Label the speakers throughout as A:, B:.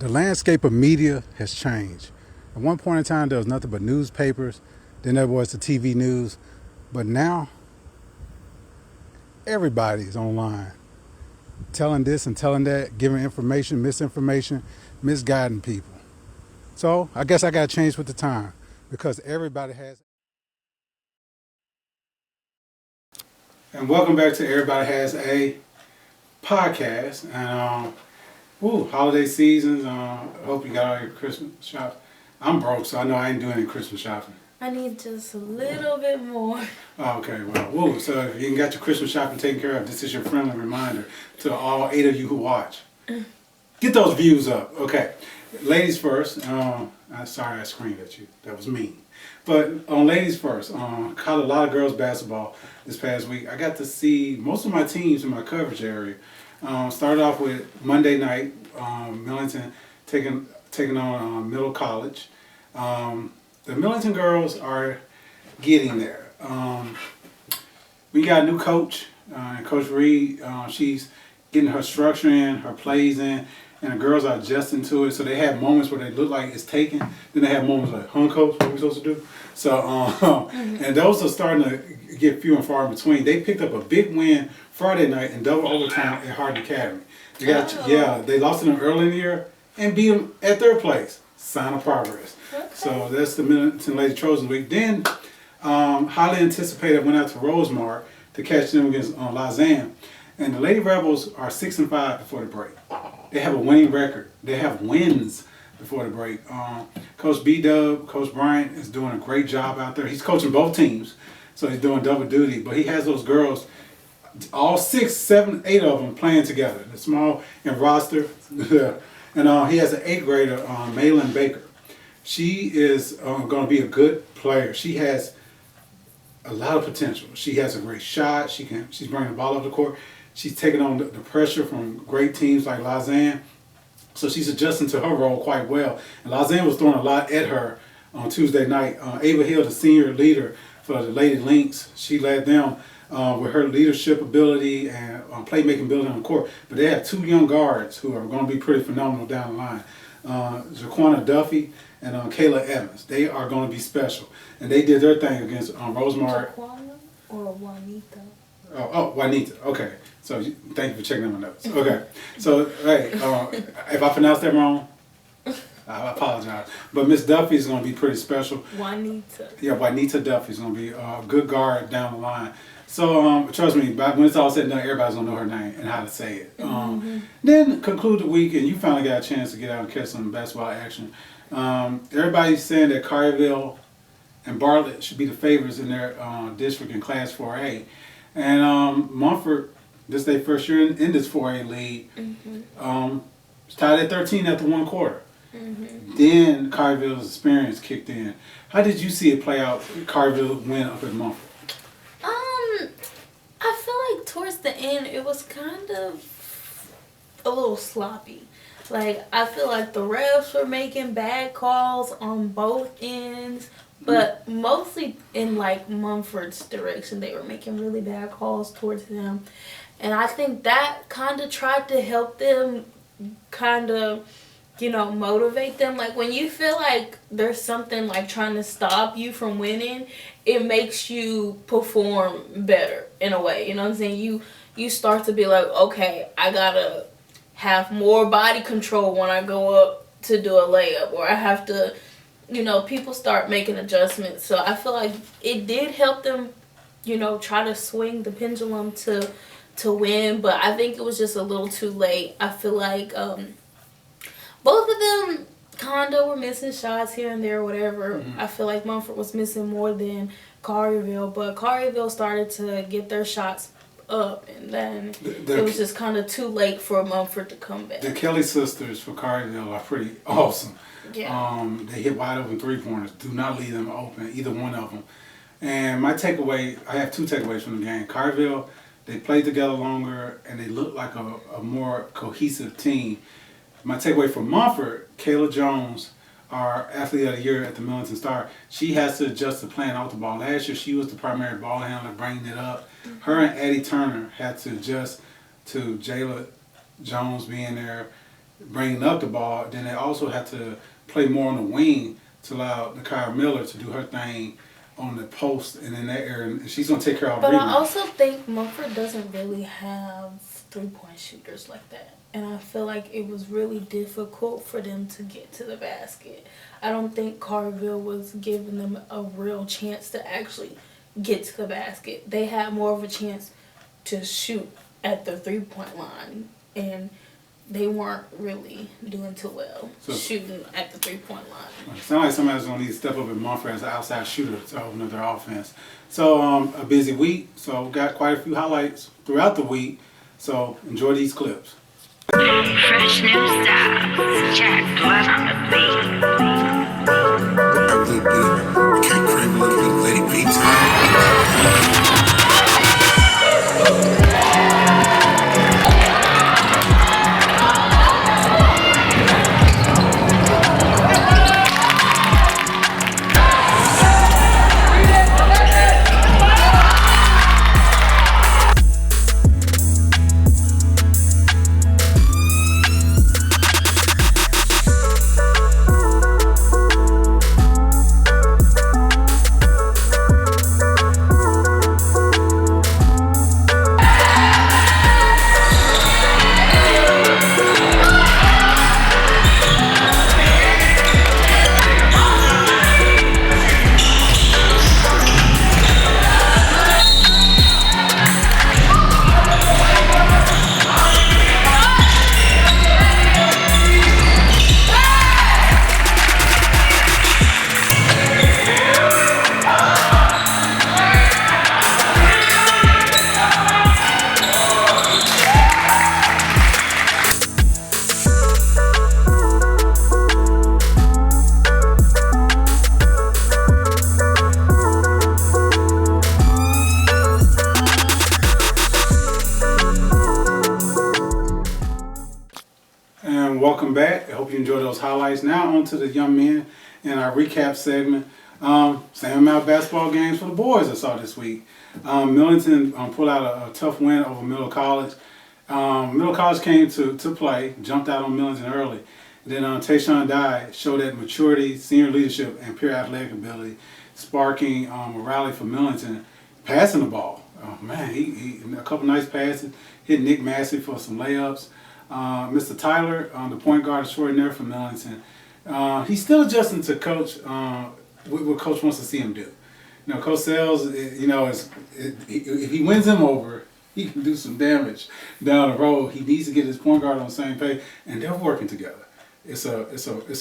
A: The landscape of media has changed. At one point in time, there was nothing but newspapers, then there was the TV news, but now everybody's online, telling this and telling that, giving information, misinformation, misguiding people. So I guess I got to change with the time because everybody has. And welcome back to Everybody Has a Podcast. And holiday seasons. I hope you got all your Christmas shopping. I'm broke, so I know I ain't doing any Christmas shopping.
B: I need just a little bit more.
A: Oh, okay, well, so if you got your Christmas shopping taken care of, this is your friendly reminder to all 8 of you who watch. Get those views up. Okay, ladies first. I'm sorry I screamed at you. That was mean. But on ladies first, caught a lot of girls basketball this past week. I got to see most of my teams in my coverage area. Started off with Monday night, Millington taking on Middle College. The Millington girls are getting there. We got a new coach, Coach Reed. She's getting her structure in, her plays in, and the girls are adjusting to it. So they have moments where they look like it's taken. Then they have moments like, coach, what are we supposed to do? So, and those are starting to get few and far in between. They picked up a big win Friday night in double overtime at Hardin Academy. They lost to them early in the year and beat them at their place. Sign of progress. Okay. So that's the Millington Lady Trojans week. Then, highly anticipated, went out to Rosemart to catch them against Lausanne. And the Lady Rebels are 6-5 before the break. They have a winning record. They have wins before the break. Coach B-Dub, Coach Bryant is doing a great job out there. He's coaching both teams, so he's doing double duty. But he has those girls, all 6, 7, 8 of them playing together. They're small in roster. And he has an 8th grader, Maylin Baker. She is going to be a good player. She has a lot of potential. She has a great shot. She's bringing the ball up the court. She's taking on the pressure from great teams like Lausanne. So she's adjusting to her role quite well. And Lausanne was throwing a lot at her on Tuesday night. Ava Hill, the senior leader for the Lady Lynx, she led them with her leadership ability and playmaking ability on the court. But they have 2 young guards who are going to be pretty phenomenal down the line. Jaquana Duffy and Kayla Evans. They are going to be special. And they did their thing against Rosemart.
B: Jaquana or Juanita?
A: Oh, Juanita. Okay. So thank you for checking out my notes. Okay. So, hey, if I pronounced that wrong, I apologize. But Miss Duffy is going to be pretty special.
B: Juanita.
A: Yeah, Juanita Duffy is going to be a good guard down the line. So, trust me, when it's all said and done, everybody's going to know her name and how to say it. Then conclude the week, and you finally got a chance to get out and catch some basketball action. Everybody's saying that Collierville and Bartlett should be the favorites in their district in Class 4A. And Mumford, this is their first year in this 4A league, it's tied at 13 after 1 quarter. Then Collierville's experience kicked in. How did you see it play out, Collierville win up at Mumford?
B: I feel like towards the end it was kind of a little sloppy. Like, I feel like the refs were making bad calls on both ends, but mostly in like Mumford's direction, they were making really bad calls towards them. And I think that kind of tried to help them kind of, motivate them. Like, when you feel like there's something like trying to stop you from winning, it makes you perform better in a way. You know what I'm saying? You start to be like, okay, I gotta have more body control when I go up to do a layup, or I have to, people start making adjustments. So I feel like it did help them, try to swing the pendulum to win, but I think it was just a little too late. I feel like both of them kind of were missing shots here and there, whatever. I feel like Mumford was missing more than Collierville, but Collierville started to get their shots up, and then it was just kind of too late for Mumford to come back.
A: The Kelly sisters for Collierville are pretty awesome.
B: Yeah.
A: They hit wide open 3-pointers. Do not leave them open, either one of them. And my takeaway, I have 2 takeaways from the game. Collierville, they played together longer, and they looked like a more cohesive team. My takeaway from Mumford, Kayla Jones, our athlete of the year at the Millington Star, she has to adjust to playing off the ball. Last year, she was the primary ball handler, bringing it up. Her and Addie Turner had to adjust to Jayla Jones being there. bringing up the ball. Then they also have to play more on the wing to allow Nakia Miller to do her thing on the post and in that area. And she's going to take care of all the
B: But I
A: rebounds.
B: also think Mumford doesn't really have 3-point shooters like that. And I feel like it was really difficult for them to get to the basket. I don't think Collierville was giving them a real chance to actually get to the basket. They had more of a chance to shoot at the 3-point line. And they weren't really doing too well shooting at the 3-point line.
A: It sounds like somebody's going to need to step up in Mumford as an outside shooter to open up their offense. So a busy week. So got quite a few highlights throughout the week. So enjoy these clips.
C: Fresh new styles, Jack Blood on the beat.
D: A little bit, can't crave a little bit of Lady B time.
A: Welcome back. I hope you enjoyed those highlights. Now on to the young men in our recap segment. Same amount of basketball games for the boys I saw this week. Millington pulled out a tough win over Middle College. Middle College came to play, jumped out on Millington early. Then Tayshawn Dye showed that maturity, senior leadership, and pure athletic ability, sparking a rally for Millington, passing the ball. Oh man, he a couple nice passes, hit Nick Massey for some layups. Mr. Tyler, the point guard extraordinaire for Millington, he's still adjusting to Coach, what Coach wants to see him do. You know, Coach Sells, if he wins him over, he can do some damage down the road. He needs to get his point guard on the same page, and they're working together. It's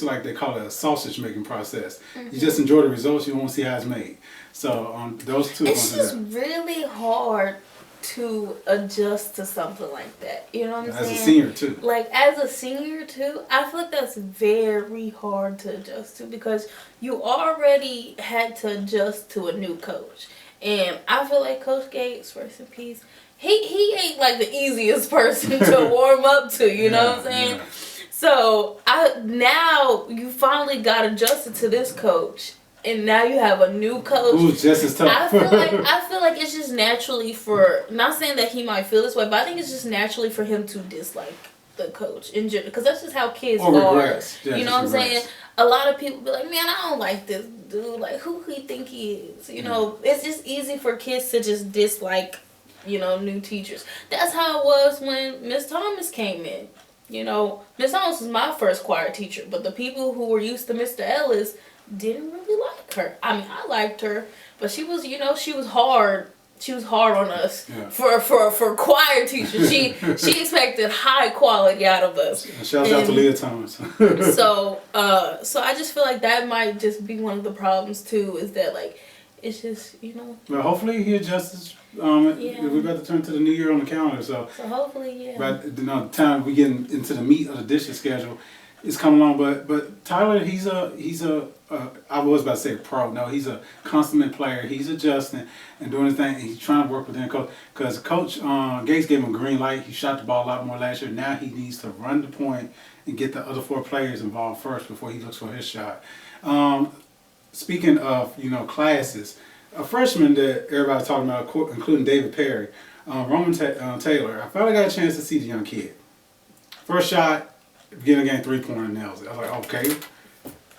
A: like they call it a sausage making process. Mm-hmm. You just enjoy the results. You want to see how it's made. So those two.
B: It's just really hard to adjust to something like that. You know what I'm saying?
A: As a senior too.
B: Like as a senior too, I feel like that's very hard to adjust to because you already had to adjust to a new coach. And I feel like Coach Gates, rest in peace, he ain't like the easiest person to warm up to, you know what I'm saying? Yeah. So now you finally got adjusted to this coach. And now you have a new coach.
A: Who's just as tough.
B: I feel like it's just naturally for, not saying that he might feel this way, but I think it's just naturally for him to dislike the coach in general, because that's just how kids are.
A: Regress. Yeah,
B: you know what I'm saying? A lot of people be like, man, I don't like this dude. Like, who he think he is? You know, it's just easy for kids to just dislike, new teachers. That's how it was when Miss Thomas came in. You know, Miss Thomas was my first choir teacher, but the people who were used to Mr. Ellis didn't really like her. I mean, I liked her, but she was, she was hard. She was hard on us for choir teachers. She expected high quality out of us.
A: Shout out to Liyah Thomas.
B: so I just feel like that might just be one of the problems too. Is that like it's just
A: Well, hopefully he adjusts. We're about to turn to the new year on the calendar, so
B: hopefully, yeah.
A: But the time we get into the meat of the district schedule is coming on. But Tyler, he's a I was about to say pro. No, he's a consummate player. He's adjusting and doing his thing. And he's trying to work with coach because Coach Gates gave him a green light. He shot the ball a lot more last year. Now he needs to run the point and get the other 4 players involved first before he looks for his shot. Speaking of classes, a freshman that everybody's talking about, including David Perry, Roman Taylor. I finally got a chance to see the young kid. First shot, beginning of the game, 3-pointer nails it. I was like, okay.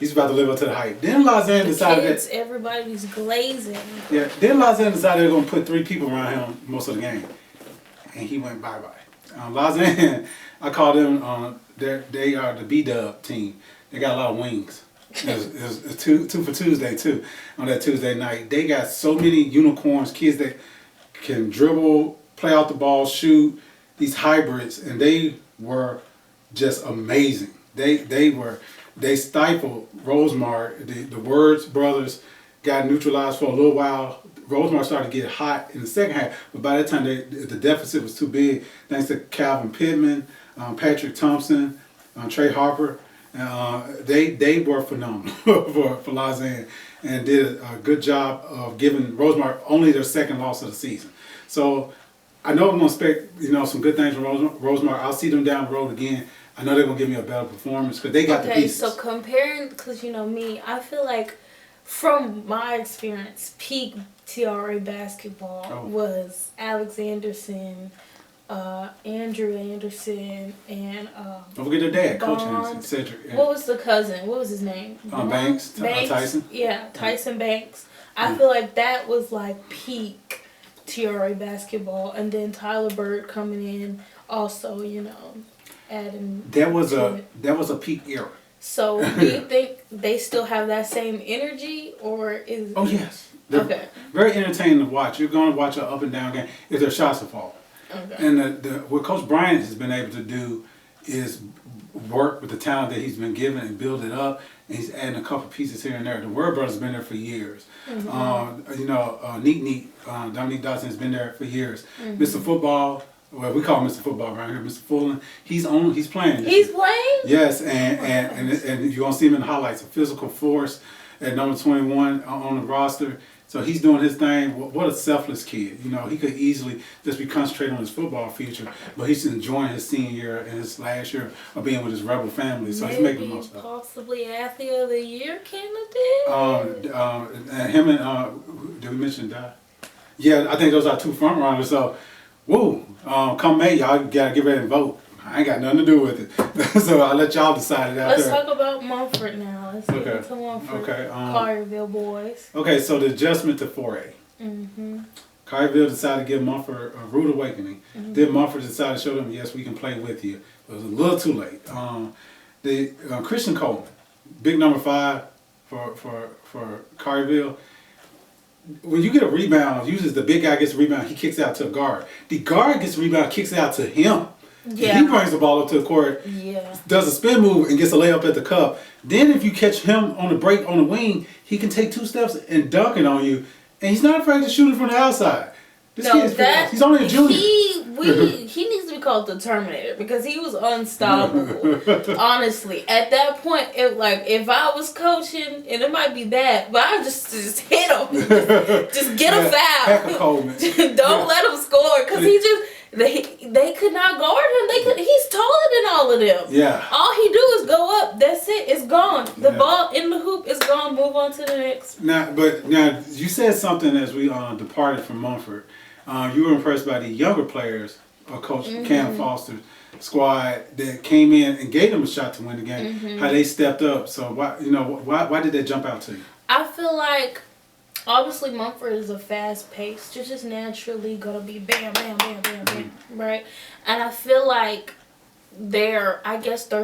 A: He's about to live up to the hype. Then Lausanne decided
B: Kids, everybody's glazing.
A: yeah. Then Lausanne decided they were going to put 3 people around him most of the game, and he went bye-bye. Lausanne, I call them. They are the B-Dub team. They got a lot of wings. It was two for Tuesday too. On that Tuesday night, they got so many unicorns, kids that can dribble, play out the ball, shoot. These hybrids, and they were just amazing. They stifled Rosemar. The Words brothers got neutralized for a little while. Rosemar started to get hot in the second half, but by that time the deficit was too big. Thanks to Calvin Pittman, Patrick Thompson, Trey Harper, they were phenomenal for Lausanne and did a good job of giving Rosemar only their second loss of the season. So I know I'm gonna expect some good things from Rosemar. I'll see them down the road again. I know they're gonna give me a better performance because they got the pieces.
B: Okay, so comparing, because me, I feel like from my experience, peak TRA basketball was Alex Anderson, Andrew Anderson, and
A: don't forget their dad, Coach Anderson, Cedric. Yeah.
B: What was the cousin? What was his name?
A: Banks, Tyson.
B: Yeah, Tyson Banks. I feel like that was like peak TRA basketball, and then Tyler Bird coming in also, adding.
A: That was a peak era.
B: So do you think they still have that same energy, or is?
A: Oh yes. They're very entertaining to watch. You're going to watch an up and down game if their shots are falling.
B: Okay.
A: And what Coach Bryant has been able to do is work with the talent that he's been given and build it up. And he's adding a couple pieces here and there. The Word brothers have been there for years.
B: Mm-hmm.
A: Dominique Dawson has been there for years. Mr. Football, well, we call him Mr. Football around here. Mr. Fulton, he's playing.
B: He's playing?
A: Yes, and you're gonna see him in the highlights. A physical force at number 21 on the roster. So he's doing his thing. What a selfless kid. He could easily just be concentrating on his football future, but he's enjoying his senior year and his last year of being with his Rebel family. So he's making the most of it.
B: Possibly Athlete of the Year candidate?
A: And him and, did we mention that? Yeah, I think those are 2 front runners. So, come May, y'all got to get ready and vote. I ain't got nothing to do with it. So I'll let y'all decide it out
B: Let's
A: there.
B: talk about Mumford now. Let's get into Mumford.
A: Okay.
B: Collierville boys.
A: Okay, so the adjustment to 4A. Collierville decided to give Mumford a rude awakening. Then Mumford decided to show them, yes, we can play with you. It was a little too late. Christian Coleman, big number 5 for Collierville. When you get a rebound, usually the big guy gets a rebound, he kicks out to a guard. The guard gets a rebound, kicks out to him. Yeah. He brings the ball up to the court, does a spin move, and gets a layup at the cup. Then if you catch him on the break on the wing, he can take 2 steps and dunk it on you. And he's not afraid to shoot it from the outside. He's only a junior.
B: He needs to be called the Terminator because he was unstoppable. Honestly, at that point, if I was coaching, and it might be bad, but I just hit him, just get a foul. Don't let him score because they could not guard him. He's taller than all of them.
A: Yeah.
B: All he do is go up. That's it. It's gone. The ball in the hoop is gone. Move on to the next.
A: Now you said something as we departed from Mumford. You were impressed by the younger players of Coach Cam Foster's squad that came in and gave them a shot to win the game. How they stepped up. So why did that jump out to you?
B: I feel like obviously Mumford is a fast pace. Just naturally gonna be bam, bam, bam, bam, bam, right? And I feel like their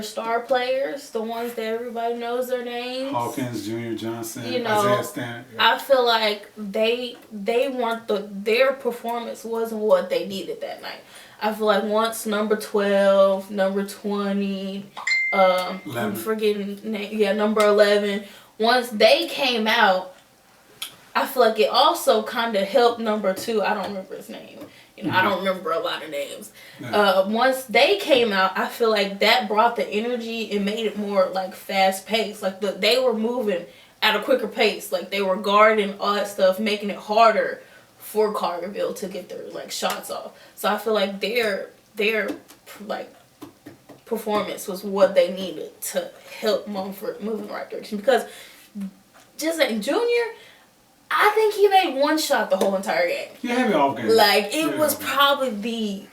B: star players, the ones that everybody knows their names.
A: Hawkins, Junior Johnson, Isaiah Stanton.
B: I feel like they weren't their performance wasn't what they needed that night. I feel like once number 12, number 20, I'm forgetting number 11. Once they came out, I feel like it also kind of helped number 2. I don't remember his name. I don't remember a lot of names. Once they came out, I feel like that brought the energy and made it more like fast paced. Like they were moving at a quicker pace. Like they were guarding all that stuff, making it harder for Collierville to get their shots off. So I feel like their performance was what they needed to help Mumford move in the right direction. Because just like Junior, I think he made 1 shot the whole entire game.
A: Yeah, heavy off game.
B: It was probably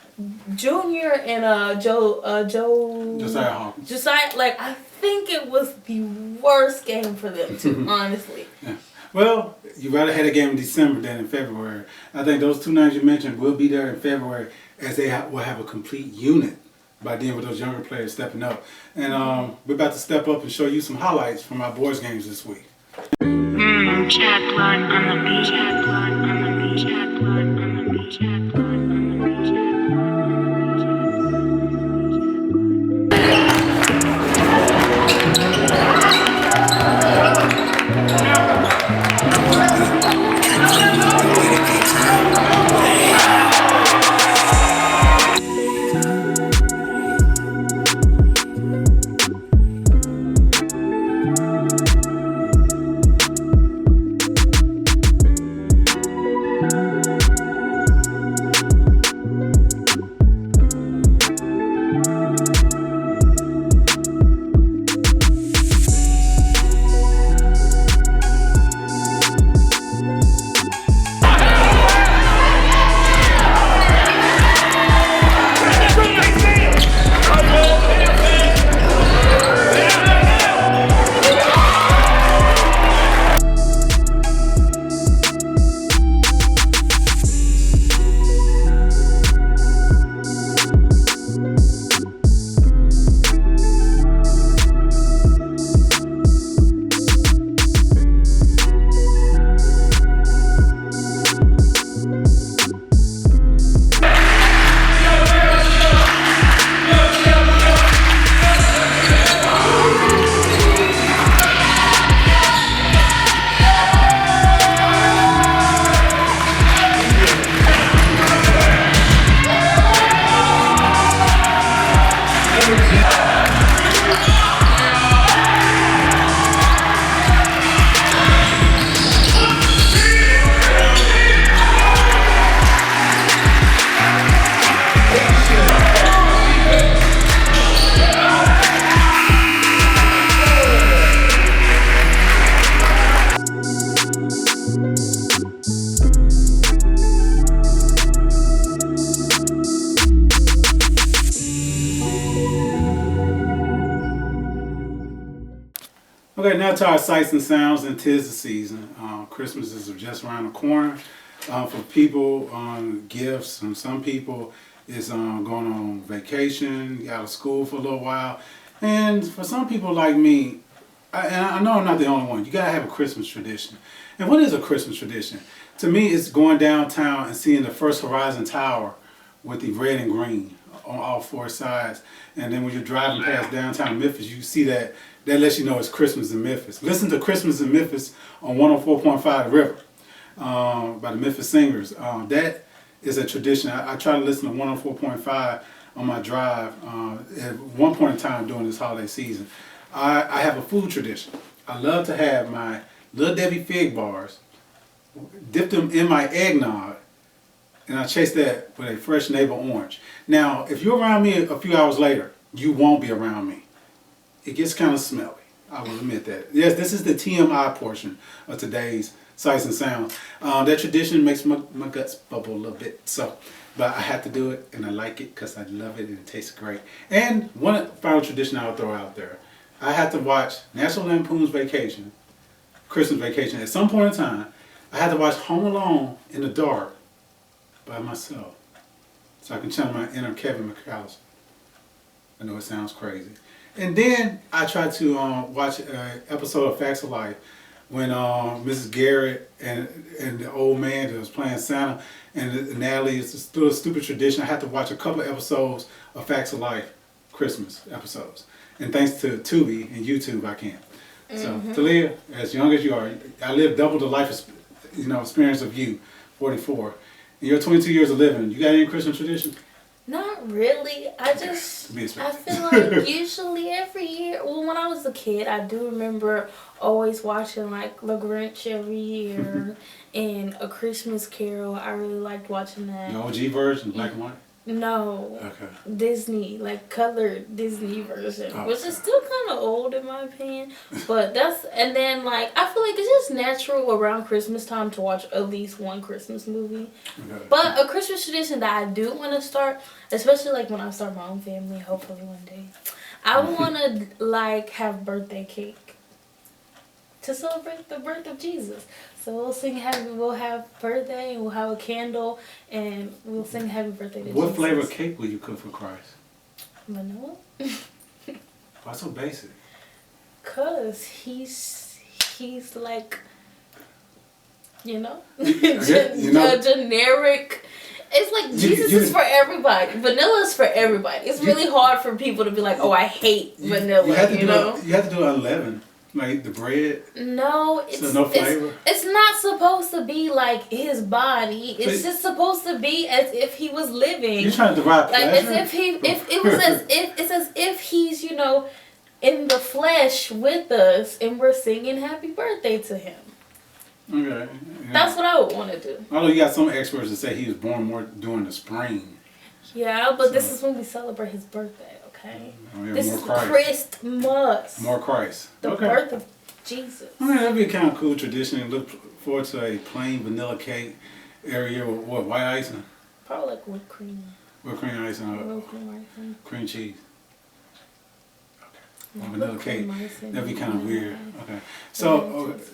B: Junior and
A: Josiah Hawkins.
B: Josiah, like, I think it was the worst game for them too, honestly.
A: Yeah. Well, you'd rather had a game in December than in February. I think those 2 names you mentioned will be there in February as they will have a complete unit by then with those younger players stepping up. And we're about to step up and show you some highlights from our boys games this week.
C: Chat line on the beach, chat line on the beach, chat line on the beach, chat line on the beach.
A: Okay, now to our sights and sounds, and 'tis the season. Christmas is just around the corner. For people, gifts, and some people is going on vacation, out of school for a little while. And for some people like me, and I know I'm not the only one, you gotta have a Christmas tradition. And what is a Christmas tradition? To me, it's going downtown and seeing the First Horizon Tower with the red and green on all 4 sides. And then when you're driving past downtown Memphis, you see that. That lets you know it's Christmas in Memphis. Listen to Christmas in Memphis on 104.5 The River by the Memphis Singers. That is a tradition. I try to listen to 104.5 on my drive at one point in time during this holiday season. I have a food tradition. I love to have my Little Debbie fig bars, dip them in my eggnog, and I chase that with a fresh neighbor orange. Now, if you're around me a few hours later, you won't be around me. It gets kind of smelly. I will admit that. Yes, this is the TMI portion of today's Sights and Sounds. That tradition makes my guts bubble a little bit. But I have to do it, and I like it because I love it and it tastes great. And one final tradition I'll throw out there. I have to watch National Lampoon's Vacation, Christmas Vacation. At some point in time, I had to watch Home Alone in the dark by myself so I can channel my inner Kevin McAllister. I know it sounds crazy. And then I tried to watch an episode of Facts of Life when Mrs. Garrett and the old man that was playing Santa and Natalie, it's still a stupid tradition. I had to watch a couple of episodes of Facts of Life, Christmas episodes. And thanks to Tubi and YouTube, I can. So, Liyah, as young as you are, I lived double the life experience of you, 44. In your 22 years of living, you got any Christmas traditions?
B: Not really. I feel like usually every year, well, when I was a kid, I do remember always watching like The Grinch every year and A Christmas Carol. I really liked watching that.
A: The OG version, black and white?
B: No.
A: Okay.
B: Disney, like colored Disney version,
A: Oh,
B: which is still kind of old in my opinion. But and then like I feel like it's just natural around Christmas time to watch at least one Christmas movie.
A: Okay.
B: But a Christmas tradition that I do want to start, especially like when I start my own family, hopefully one day, I want to like have birthday cake to celebrate the birth of Jesus. So we'll have birthday, and we'll have a candle, and we'll sing happy birthday to Jesus.
A: What flavor of cake will you cook for Christ?
B: Vanilla?
A: Why so basic?
B: Cause he's like,
A: You know-
B: generic. It's like Jesus is for everybody. Vanilla is for everybody. It's really hard for people to be like, oh, I hate vanilla.
A: You have to
B: know?
A: You have to do unleavened, like the bread.
B: No,
A: So no flavor?
B: It's not supposed to be like his body. It's
A: So
B: just supposed to be as if he was living.
A: You're trying to derive
B: Like
A: pleasure?
B: as if he's in the flesh with us, and we're singing happy birthday to him.
A: Okay. Yeah.
B: That's what I would want to do.
A: Although you got some experts that say he was born more during the spring.
B: Yeah, but this is when we celebrate his birthday. Okay.
A: Oh, yeah,
B: This
A: more
B: is
A: Christ.
B: Christmas.
A: More Christ.
B: The
A: Okay.
B: birth of Jesus.
A: I mean, that'd be a kind of cool tradition. And look forward to a plain vanilla cake area with what, white icing?
B: Probably like whipped cream.
A: Whipped cream icing or
B: Whipped cream icing.
A: cream cheese? Okay.
B: Yeah,
A: Or vanilla
B: whipped
A: cake.
B: cream icing.
A: That'd be kind of weird. Okay.
B: Yeah,
A: So,
B: it's-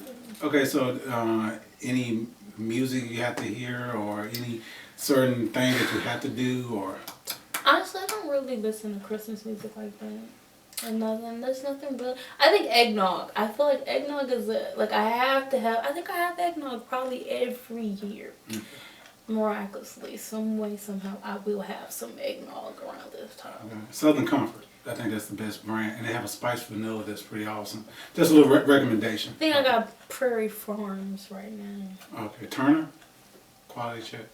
A: any music you have to hear or any certain thing that you have to do or...
B: Honestly, I don't really listen to Christmas music like that. And there's nothing really. I think eggnog. I feel like eggnog is I think I have eggnog probably every year. Miraculously, some way, somehow, I will have some eggnog around this time.
A: Okay. Southern Comfort. I think that's the best brand. And they have a spiced vanilla that's pretty awesome. Just a little recommendation.
B: I think I got Prairie Farms right now.
A: Okay, Turner, quality check.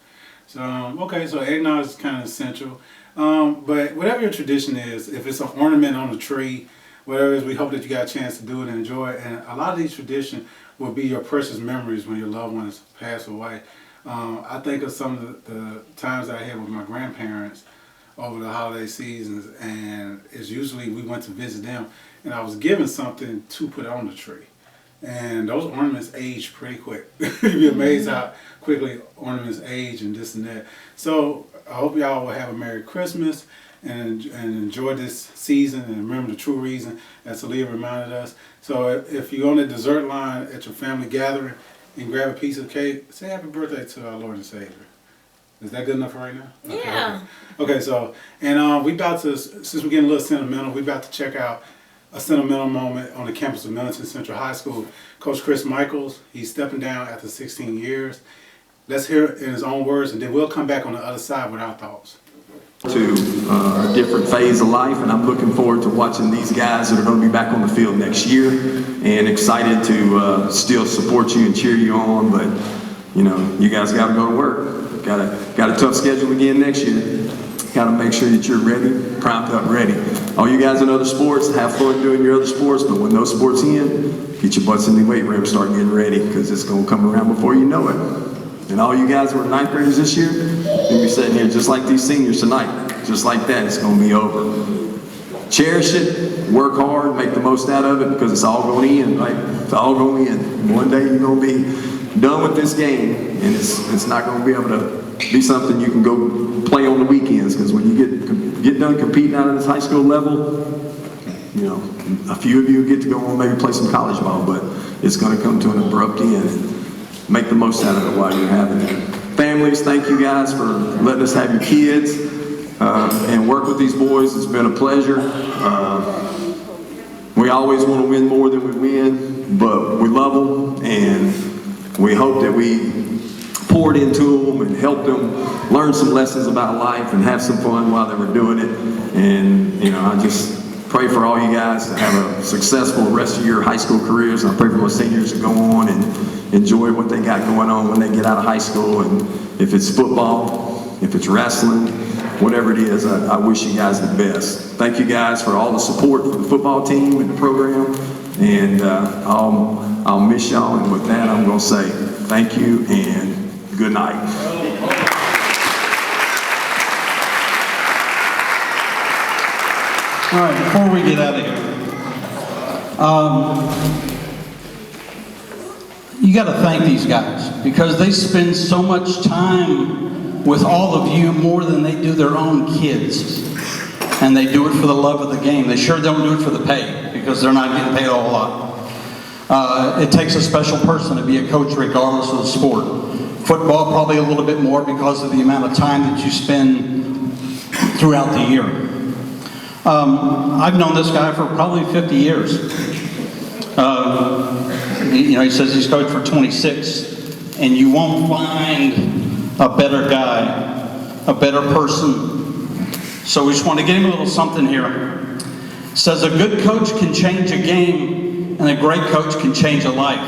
A: So, okay, so eggnog is kind of essential. But whatever your tradition is, if it's an ornament on the tree, whatever it is, we hope that you got a chance to do it and enjoy it. And a lot of these traditions will be your precious memories when your loved ones pass away. I think of some of the times that I had with my grandparents over the holiday seasons, and it's usually we went to visit them, and I was given something to put on the tree. And those ornaments age pretty quick. You'd be amazed how quickly ornaments age and this and that. So I hope y'all will have a Merry Christmas and enjoy this season and remember the true reason, as Liyah reminded us. So if you're on the dessert line at your family gathering and grab a piece of cake, say happy birthday to our Lord and Savior. Is that good enough for right now?
B: Yeah.
A: Okay, so, and we about to, since we're getting a little sentimental, we about to check out a sentimental moment on the campus of Millington Central High School. Coach Chris Michaels, he's stepping down after 16 years. Let's hear it in his own words, and then we'll come back on the other side with our thoughts.
E: To a different phase of life, and I'm looking forward to watching these guys that are going to be back on the field next year, and excited to still support you and cheer you on. But you guys got to go to work. Got a tough schedule again next year. Got to make sure that you're ready, primed up, ready. All you guys in other sports, have fun doing your other sports, but when those sports end, get your butts in the weight room, start getting ready, because it's going to come around before you know it. And all you guys who are ninth graders this year, you'll be sitting here just like these seniors tonight. Just like that, it's going to be over. Cherish it, work hard, make the most out of it, because it's all going to end, right? It's all going to end. One day you're going to be done with this game, and it's not going to be able to be something you can go play on the weekends, because when you get done competing out at this high school level, a few of you get to go on maybe play some college ball, but it's going to come to an abrupt end. Make the most out of it while you're having it. Families, thank you guys for letting us have your kids and work with these boys. It's been a pleasure. We always want to win more than we win, but we love them, and we hope that we poured into them and helped them learn some lessons about life and have some fun while they were doing it. And I just pray for all you guys to have a successful rest of your high school careers. And I pray for my seniors to go on and enjoy what they got going on when they get out of high school. And if it's football, if it's wrestling, whatever it is, I wish you guys the best. Thank you guys for all the support for the football team and the program. And I'll miss y'all. And with that, I'm going to say thank you and good night.
F: All right, before we get out of here, you got to thank these guys because they spend so much time with all of you more than they do their own kids. And they do it for the love of the game. They sure don't do it for the pay because they're not getting paid a whole lot. It takes a special person to be a coach regardless of the sport. Football probably a little bit more because of the amount of time that you spend throughout the year. I've known this guy for probably 50 years. He says he's coached for 26, and you won't find a better guy, a better person. So we just want to give him a little something here. It says a good coach can change a game, and a great coach can change a life.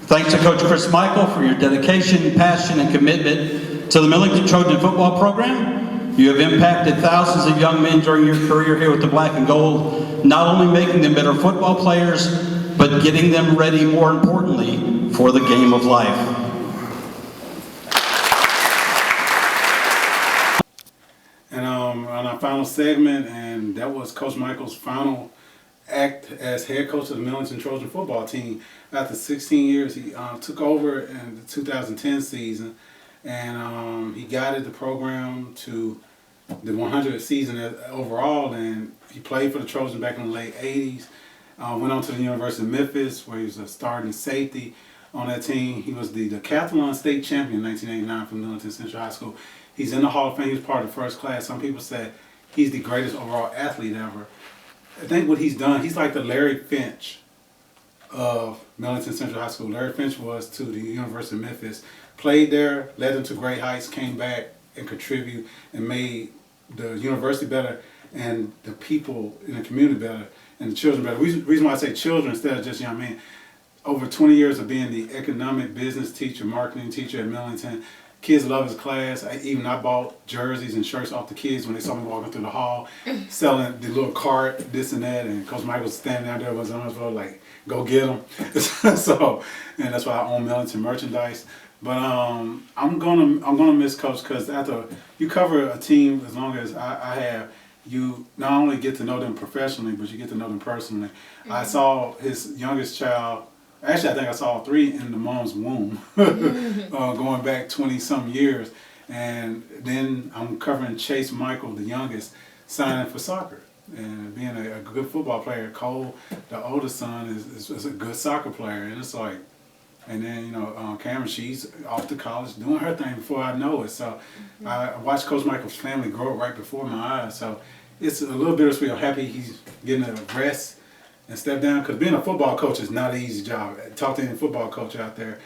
F: Thanks to Coach Chris Michael for your dedication, passion, and commitment to the Millington Trojan football program. You have impacted thousands of young men during your career here with the Black and Gold, not only making them better football players, but getting them ready, more importantly, for the game of life.
A: And on our final segment, and that was Coach Michael's final act as head coach of the Millington Trojan football team. After 16 years, he took over in the 2010 season, and he guided the program to the 100th season overall, and he played for the Trojans back in the late 80s. Went on to the University of Memphis, where he was a starting safety on that team. He was the decathlon state champion in 1989 from Millington Central High School. He's in the Hall of Fame. He was part of the first class. Some people say he's the greatest overall athlete ever. I think what he's done, he's like the Larry Finch of Millington Central High School. Larry Finch was to the University of Memphis, played there, led them to great heights, came back and contributed and made the university better and the people in the community better and the children better. The reason why I say children instead of just young men, over 20 years of being the economic business teacher, marketing teacher at Millington, kids love his class. I bought jerseys and shirts off the kids when they saw me walking through the hall, selling the little cart, this and that, and Coach Mike was standing out there with his arms full, like, go get them. So, and that's why I own Millington merchandise. But I'm gonna miss Coach because after you cover a team as long as I have, you not only get to know them professionally, but you get to know them personally. Mm-hmm. I saw his youngest child. Actually, I think I saw 3 in the mom's womb, going back 20-some years. And then I'm covering Chase Michael, the youngest, signing for soccer. And being a good football player, Cole, the oldest son, is a good soccer player. And it's like, and then, Cameron, she's off to college doing her thing before I know it. So I watched Coach Michael's family grow right before my eyes. So it's a little bittersweet. I'm happy he's getting a rest and step down, because being a football coach is not an easy job. Talk to any football coach out there.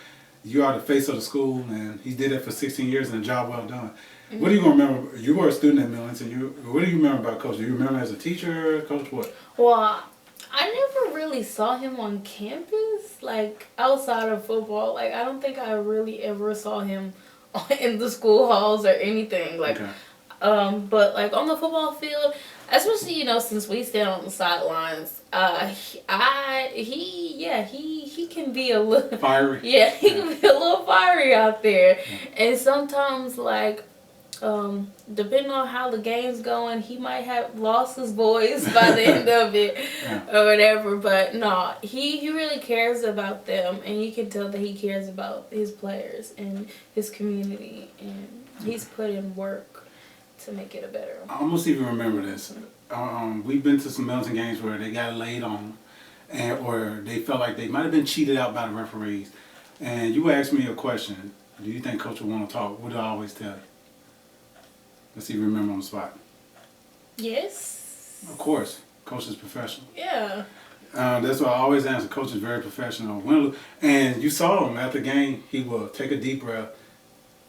A: You are the face of the school, and he did that for 16 years, and a job well done. Mm-hmm. What are you going to remember? You were a student at Millington. What do you remember about Coach? Do you remember as a teacher, Coach, what?
B: Well, I never really saw him on campus, like outside of football. Like, I don't think I really ever saw him in the school halls or anything. Like, okay. But like on the football field, especially, since we stand on the sidelines, he can be a little
A: fiery.
B: Yeah, he can be a little fiery out there. And sometimes, like, depending on how the game's going, he might have lost his voice by the end of it or whatever. But no, he really cares about them, and you can tell that he cares about his players and his community, and he's put in work to make it a better.
A: I almost even remember this. We've been to some Millington games where they got laid on, or they felt like they might have been cheated out by the referees. And you asked me a question. Do you think Coach will want to talk? What do I always tell you? Let's see if you remember on the spot.
B: Yes.
A: Of course. Coach is professional.
B: Yeah.
A: That's why I always answer. Coach is very professional. And you saw him after the game. He will take a deep breath,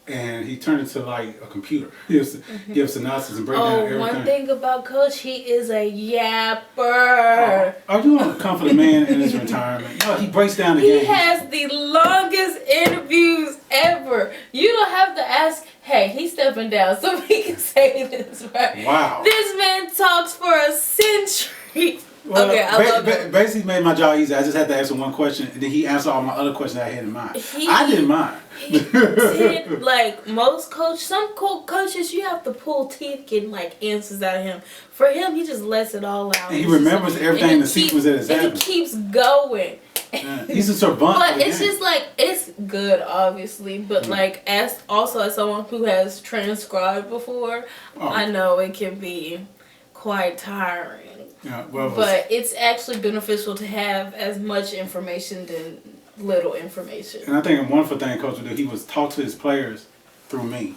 A: and he turned into like a computer. He was give synopsis and break down everything.
B: One thing about Coach, he is a yapper.
A: Are you want to comfort a man in his retirement? No, he breaks down the game.
B: He has the longest interviews ever. You don't have to ask, hey, he's stepping down so we can say this, right?
A: Wow.
B: This man talks for a century.
A: Well,
B: Okay, I love it.
A: basically made my job easy. I just had to answer one question, and then he answered all my other questions I had in mind. I didn't mind.
B: Did, like most some coaches, you have to pull teeth getting like answers out of him. For him, he just lets it all out.
A: And he remembers everything in the sequence that has happened.
B: And he keeps going.
A: Yeah, he's a servant.
B: But it's just like, it's good, obviously. But like, as someone who has transcribed before, I know it can be quite tiring.
A: Yeah, well,
B: but it's actually beneficial to have as much information than little information.
A: And I think a wonderful thing Coach would do, he was talk to his players through me.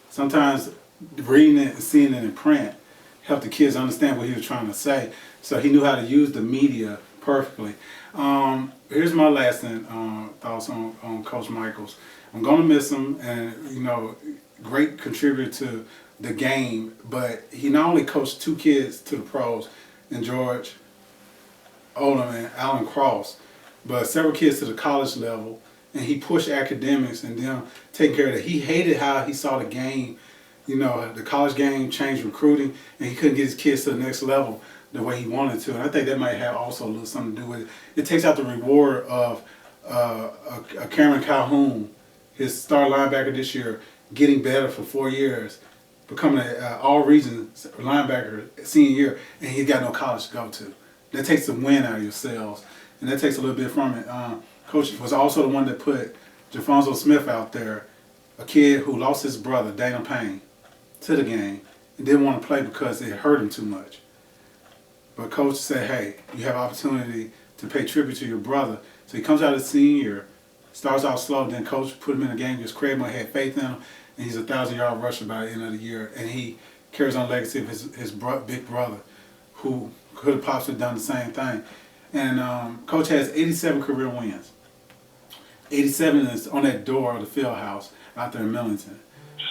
A: Sometimes reading it and seeing it in print helped the kids understand what he was trying to say. So he knew how to use the media perfectly. Here's my last thoughts on Coach Michaels. I'm going to miss him, and great contributor to the game, but he not only coached 2 kids to the pros, and George Odom and Alan Cross, but several kids to the college level, and he pushed academics and them taking care of that. He hated how he saw the game, the college game change recruiting, and he couldn't get his kids to the next level the way he wanted to. And I think that might have also a little something to do with it. It takes out the reward of a Cameron Calhoun, his star linebacker this year, getting better for 4 years, becoming an all-region linebacker senior year, and he's got no college to go to. That takes the win out of yourselves, and that takes a little bit from it. Coach was also the one that put Jafonso Smith out there, a kid who lost his brother, Dana Payne, to the game and didn't want to play because it hurt him too much. But Coach said, hey, you have opportunity to pay tribute to your brother. So he comes out his senior year, starts out slow, then Coach put him in the game because Craigmore had faith in him, and he's a 1,000-yard rusher by the end of the year. And he carries on the legacy of his big brother, who could have possibly done the same thing. And Coach has 87 career wins. 87 is on that door of the field house out there in Millington.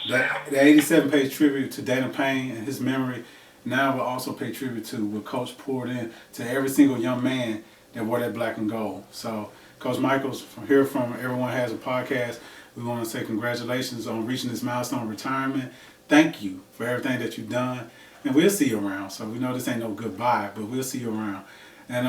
A: The 87 pays tribute to Dana Payne and his memory. Now we'll also pay tribute to what Coach poured in to every single young man that wore that black and gold. So, Coach Michaels, from Everyone Has a Podcast, we want to say congratulations on reaching this milestone of retirement. Thank you for everything that you've done. And we'll see you around. So we know this ain't no goodbye, but we'll see you around. And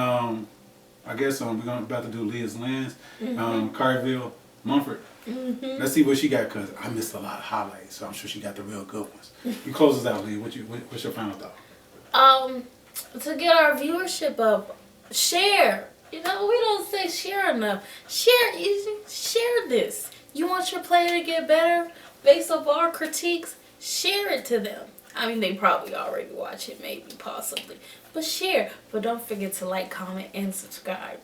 A: I guess we're about to do Liyah's Lens, Collierville, Mumford. Let's see what she got, because I missed a lot of highlights, so I'm sure she got the real good ones. You close us out, Liyah. What's your final thought?
B: To get our viewership up, share. We don't say share enough. Share this. You want your player to get better based off our critiques? Share it to them. I mean, they probably already watch it, maybe, possibly. But share. But don't forget to like, comment, and subscribe.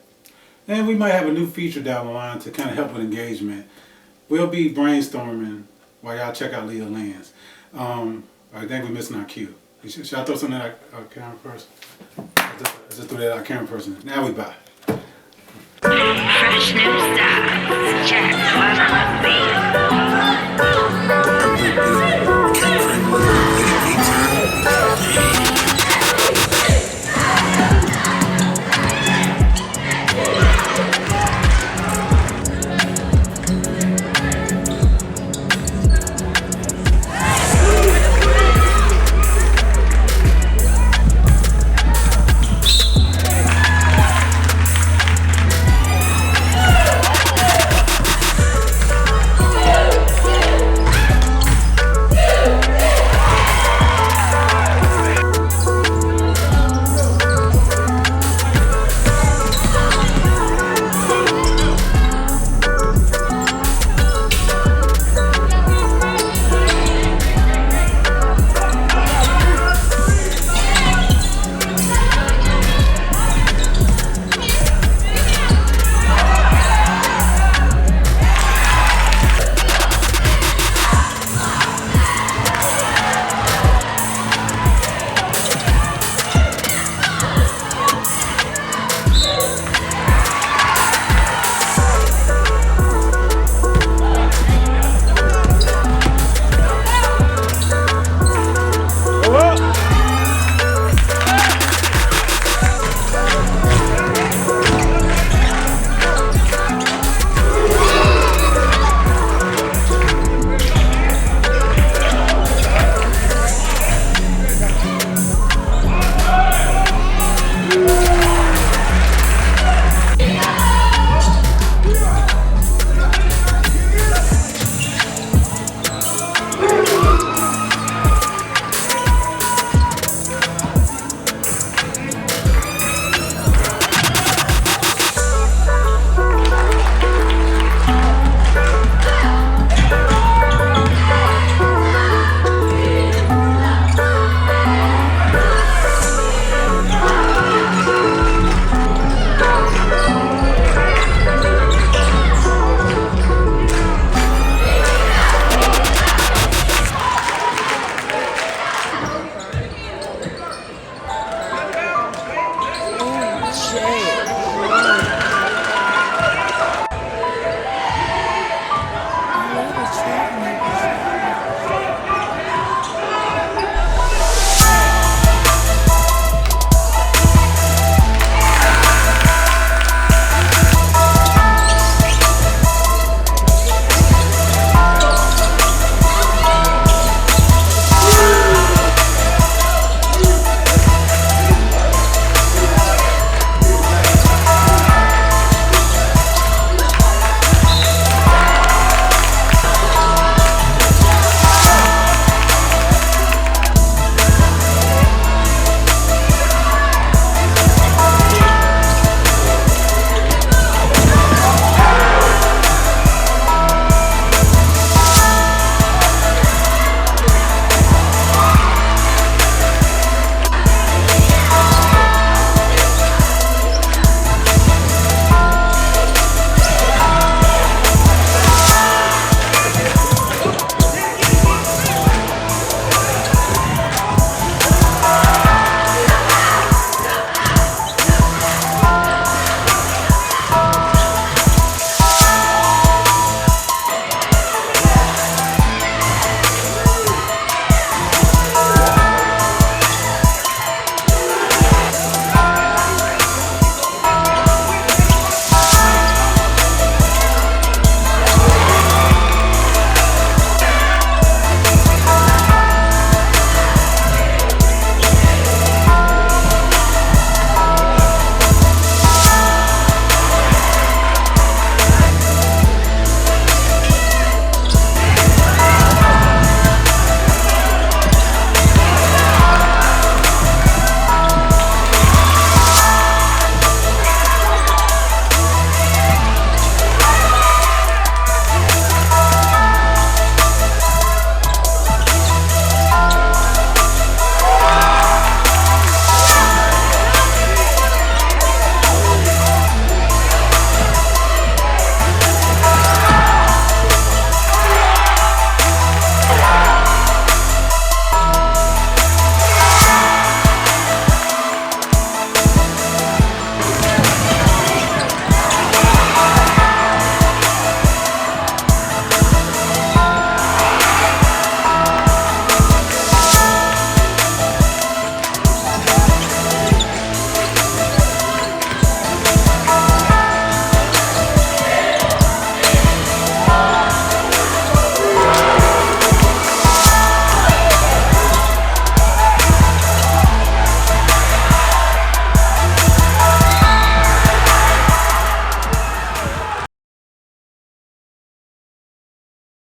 A: And we might have a new feature down the line to kind of help with engagement. We'll be brainstorming while y'all check out Liyah's Lens. I think we're missing our cue. Should I throw something at our camera person? I just threw that at our camera person. Now we bye.
C: Fresh new styles. Check.